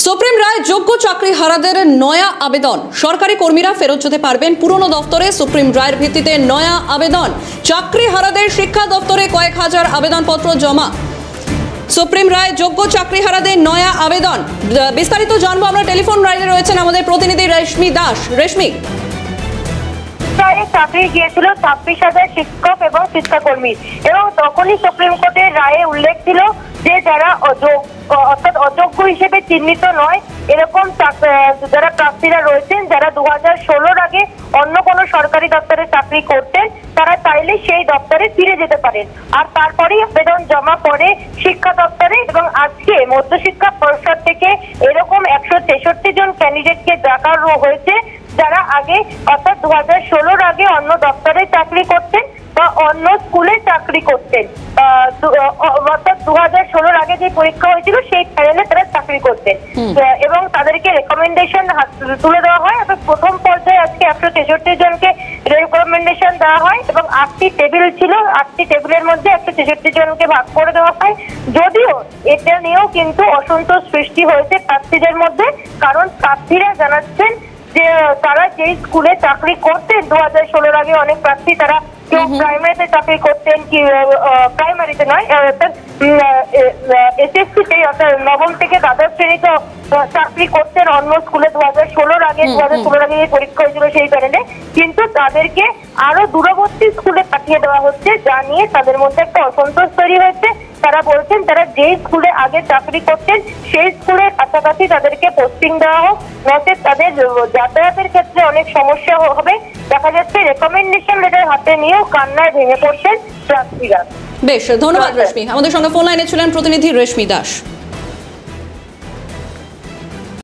Supreme রায় যোগ্য চাকরিহারাদের নয়া আবেদন। সরকারি কর্মীরা ফেরত যেতে পারবেন পুরনো দফতরে। সুপ্রিম রায়ের ভিত্তিতে নয়া আবেদন। চাকরিহারাদের শিক্ষা দপ্তরে কয়েক হাজার আবেদনপত্র জমা। সুপ্রিম রায় যোগ্য চাকরিহারাদের নয়া আবেদন। বিস্তারিত জানবো আমরা, টেলিফোন লাইনে রয়েছেন আমাদের প্রতিনিধি রেশমি দাস। রেশমি, চাকরি গিয়েছিল 26,000 শিক্ষক এবং শিক্ষাকর্মী, এবং তখনই সুপ্রিম কোর্টের রায়ে উল্লেখ ছিল যে যারা অর্থাৎ অযোগ্য হিসেবে চিহ্নিত নয় এরকম যারা প্রার্থীরা রয়েছেন, যারা 2016 আগে অন্য কোনো সরকারি দপ্তরে চাকরি করতেন, তারা চাইলে সেই দপ্তরে ফিরে যেতে পারেন। আর তারপরেই আবেদন জমা পড়ে শিক্ষা দপ্তরে, এবং আজকে মধ্যশিক্ষা পর্ষদ থেকে এরকম 163 জন ক্যান্ডিডেটকে ডাকা হয়েছে, যারা আগে অর্থাৎ 2016 আগে অন্য দপ্তরে চাকরি করতেন বা অন্য স্কুলে চাকরি করতেন। অর্থাৎ 2016 আগে যে পরীক্ষা হয়েছিল সেই প্যানেলে তারা চাকরি করতেন, এবং তাদেরকে রেকমেন্ডেশন তুলে দেওয়া হয়। অর্থাৎ প্রথম পর্যায়ে আজকে 163 জনকে রেকমেন্ডেশন দেওয়া হয়, এবং 8টি টেবিল ছিল, 8টি টেবিলের মধ্যে 163 জনকে ভাগ করে দেওয়া হয়। যদিও এটা নিয়েও কিন্তু অসন্তোষ সৃষ্টি হয়েছে প্রার্থীদের মধ্যে, কারণ প্রার্থীরা জানাচ্ছেন যে তারা যেই স্কুলে চাকরি করতেন 2016 আগে, অনেক প্রার্থী তারা কেউ প্রাইমারিতে চাকরি করতেন, কি প্রাইমারিতে নয় এসএসসিতে অর্থাৎ নবম থেকে দ্বাদশ শ্রেণীতে চাকরি করতেন অন্য স্কুলে 2016 আগে। 2016 আগে পরীক্ষা হয়েছিল সেই প্যানেলে, কিন্তু তাদেরকে আরো দূরবর্তী স্কুলে পাঠিয়ে দেওয়া হচ্ছে, যা নিয়ে তাদের মধ্যে একটা অসন্তোষ তৈরি হয়েছে। তারা বলছেন তারা যেই স্কুলে আগে চাকরি করতেন সেই স্কুলের কাছাকাছি তাদেরকে পোস্টিং দেওয়া হোক, নচেত তাদের যাতায়াতের ক্ষেত্রে অনেক সমস্যা হবে। দেখা যাচ্ছে রেকমেন্ডেশন লেটার হাতে নিয়েও কান্নায় ভেঙে পড়ছেন প্রার্থীরা। বেশ, ধন্যবাদ রেশমি। আমাদের সঙ্গে ফোন লাইনে ছিলেন প্রতিনিধি রেশমি দাস।